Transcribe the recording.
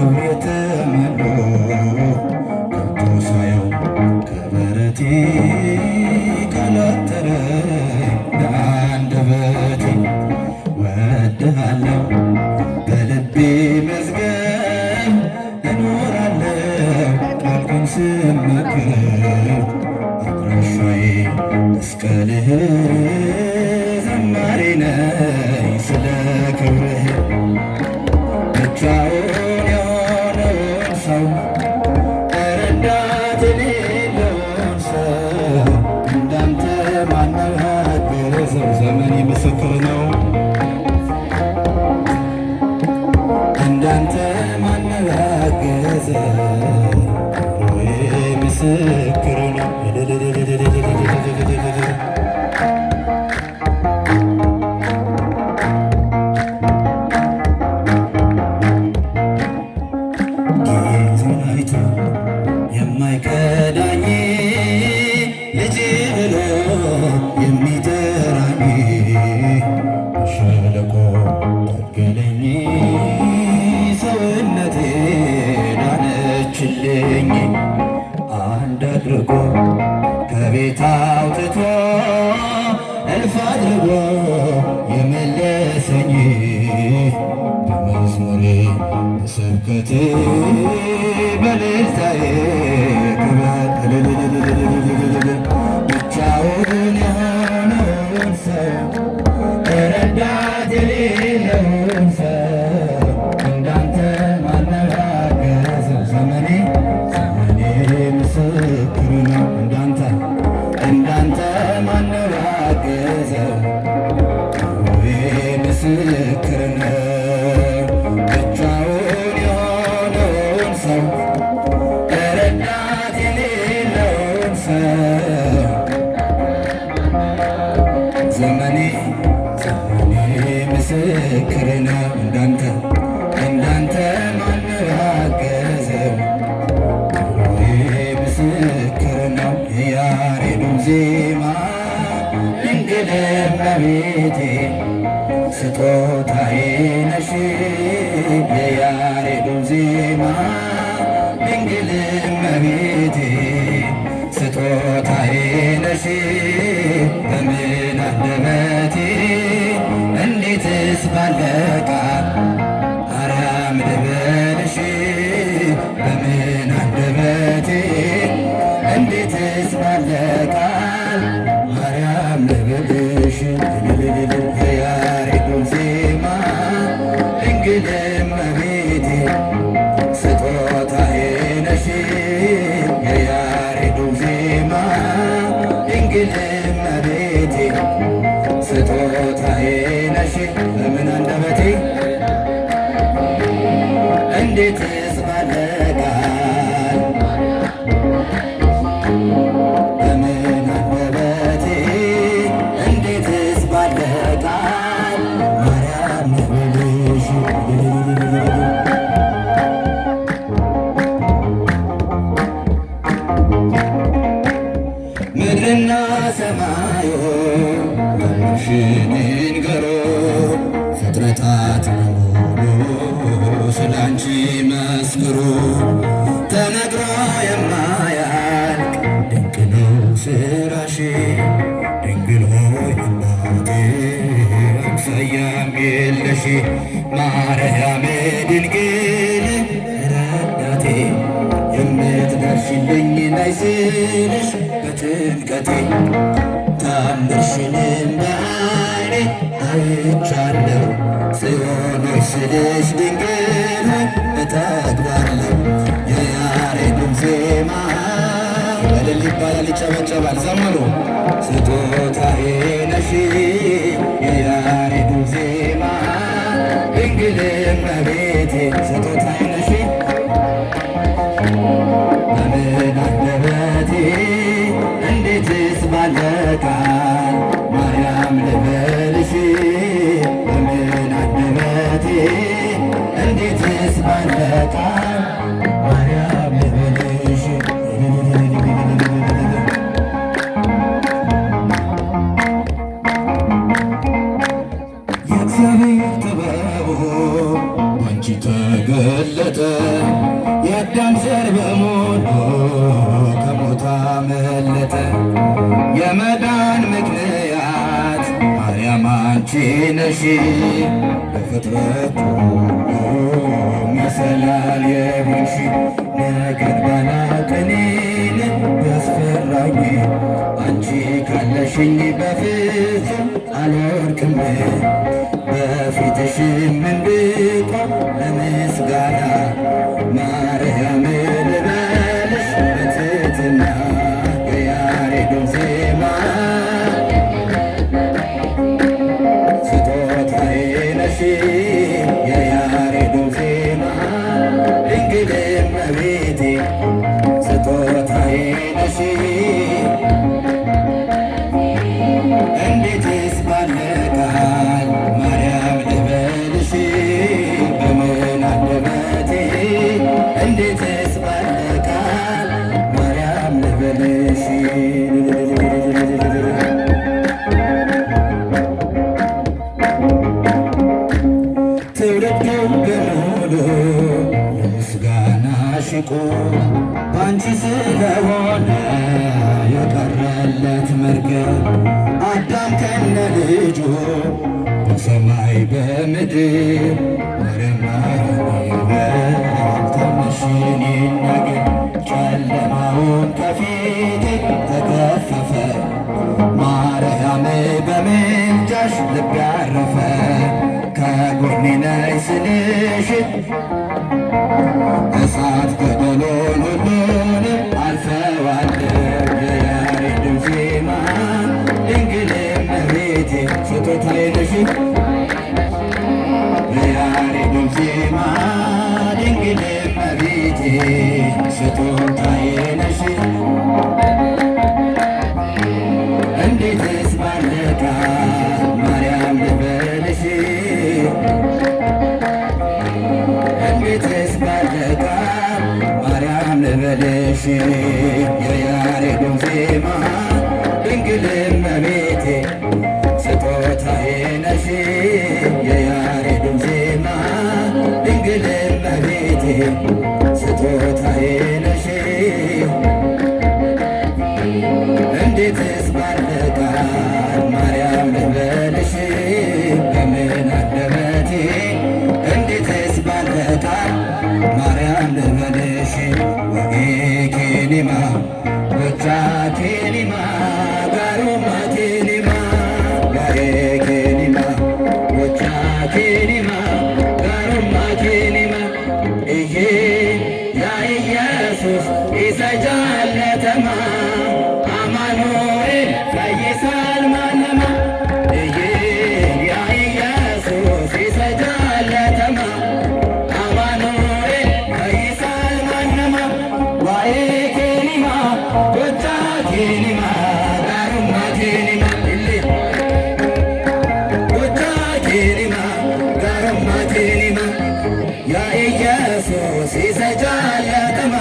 ክብር የተመሉ ከቶ ሳየው ከበረቴ ካላጠረኝ ለአንደበቴ ወድሃለው በልቤ መዝገብ እኖራለው ቃልህን ስመክር አድራሻዬ መስቀልህ ዘማሪ ነኝ ስለ ክብርህ ብቻውን የሆነውን ሰው ረዳት የሌለውን ሰው እንዳንተ ማነው ያገዘው? ዘመኔ ምስክር ነው። እንዳንተ ማነው ያገዘው? ክብሬ ምስክር ነው። የማይከዳኝ ልጅ ብሎ የሚጠራኝ ሸለቆ ጠገለኝ ሰውነቴ ዳነችልኝ አንድ አድርጎ ከቤት አውጥቶ እልፍ አድርጎ የመለሰኝ በመዝሙሬ በስብከቴ በልልታዬ ብቻውን የሆነውን ሰው ረዳት የሌለውን ሰው እንዳንተ ማነው ያገዘው? ዘመኔ ምስክር ነው። እንዳንተ ማነው ያገዘው? ምስክር ነው። ብቻውን የሆነውን ሰው ረዳት የሌለውን ሰው ዘመኔ ምስክር ነው። እንዳንተ ማነው ያገዘው? ምስክር ነው። የያሬዱ ዜማ ድንግል እመቤቴ ስጦታዬ ነሽ። የያሬዱ ዜማ ድንግል እመቤቴ ስጦታዬ ነሽ። በምን አንደበቴ እንዴትስ ባለ ቃል ማርያም ልበልሽ? በምን አንደበቴ እንዴትስ ባለ ቃል ማርያም ልበልሽ? የያሬዱ ዜማ ድንግል እመቤቴ ስጦታዬ ነሽ። የያሬዱ ዜማ ድንግል እመቤቴ ስጦታዬ ነሽ። በምን አንደበቴ እንዴትስ ባለ ቃል በምን አንደበቴ እንዴትስ ባለ ቃል ማርያም ልበልሽ? ምድርና ሰማዩ ክብርሽን ይንገሩ፣ ፍጥረታት በሙሉ ስላንቺ መስክሩ። ተነግሮ የማያልቅ ድንቅ ነው ስራሽ፣ ድንግል ሆይ እናቴ አምሳያም የለሽ። ማርያም ድንግል ረዳቴ የምትደርሽልኝ ነይ ስልሽ በጭንቀቴ ታምርሽንም በዓይኔ አይቻለሁ። ጽዮን ሆይ ስልሽ ድንግል ሆይ እጠግባለሁ። የያሬዱን ዜማ እልል ይባላል፣ ይጨበጨባል። ዘመኑ ስጦታዬ ነሽ። የያሬዱ ዜማ ድንግል እመቤቴ ስጦታዬ ነሽ። በምን አንደበቴ እንዴትስ ባለ ቃል ማርያም ልበልሽ? በምን አንደበቴ እንዴትስ ባለ ቃል ማርያም ልበልሽ? የእግዚአብሔር ጥበቡ ባንቺ ተገለጠ፣ የአዳም ዘር በሞቱ ከሞት አመለጠ። የመዳን ምክንያት ማርያም አንቺ ነሽ፣ በፍጥረቱ መሰላል የሆንሽ። ነገድ ባላቅኔን ቢያስፈራኝ አንቺ ካለሽኝ በፍጹም አልወድቅም። በፊትሽም እንድቆም ለምስጋና ማርያም ልበልሽ በትሕትና የያሬዱን ዜማ ስጦታዬ ነሽ የያሬዱን ዜማ ድንግል እመቤቴ ስጦታዬ ነሽ። እንዴትስ ባለ ቃል ማርያም ልበልሽ በምን አንደበቴ እንዴትስ ባለ ቃል ማርያም ልበልሽ። ትውልድ በሙሉ ለምስጋናሽ ይቁም ባንቺ ስለሆነ የቀረለት መርገም አዳም ከነ ልጁ በሰማይ በምድር ማርያም ተነሽን ይናገር ጨለማውን ከፊቴ ተገፈፈ ማርያም በምልጃሽ ልብ ያረፈ ከጎኔ ነይ ስልሽ እሳት ገደሉን ሁሉንም አልፈዋለሁ የያሬዱን ዜማ ድንግል እመቤቴ ስጦታዬ ነሽ የያሬዱን ዜማ ድንግል እመቤቴ ስጦታዬ ነሽ። እንዴትስ ባለ ቃል ማርያም ልበልሽ እንዴትስ ባለ ቃል ማርያም ልበልሽ የያሬዱን ዜማ ድንግል እመቤቴ ስጦታዬ ነሽ የያሬዱን ዜማ ድንግል እመቤቴ ስጦታዬ ነሽ። እንዴትስ ባለ ቃል ማርያም ልበልሽ በምን አንደበቴ እንዴትስ ባለ ቃል ማርያም ልበልሽ ወጌኬኒማ ወቻኬኒማ ጋሮማ ኬኒማ ጋሬኬኒማ ወቻኬኒማ ጋሮማ ኬኒማ እዬ ያ ኢየሱስ ኢሰጃለተማ አማኑኤል ፈይሳል ማነማ እዬ ያ ኢየሱስ ኢሰጃለተማ አማኑኤል ፈይሳል ማነማ ዋዬ ኬኒማ ጎቻ ኬኒማ ጋሩማ ኬኒማ ኢሌ ጎቻ ኬኒማ ጋሩማ ኬኒማ ያ ኢየሱስ ኢሰጃለተማ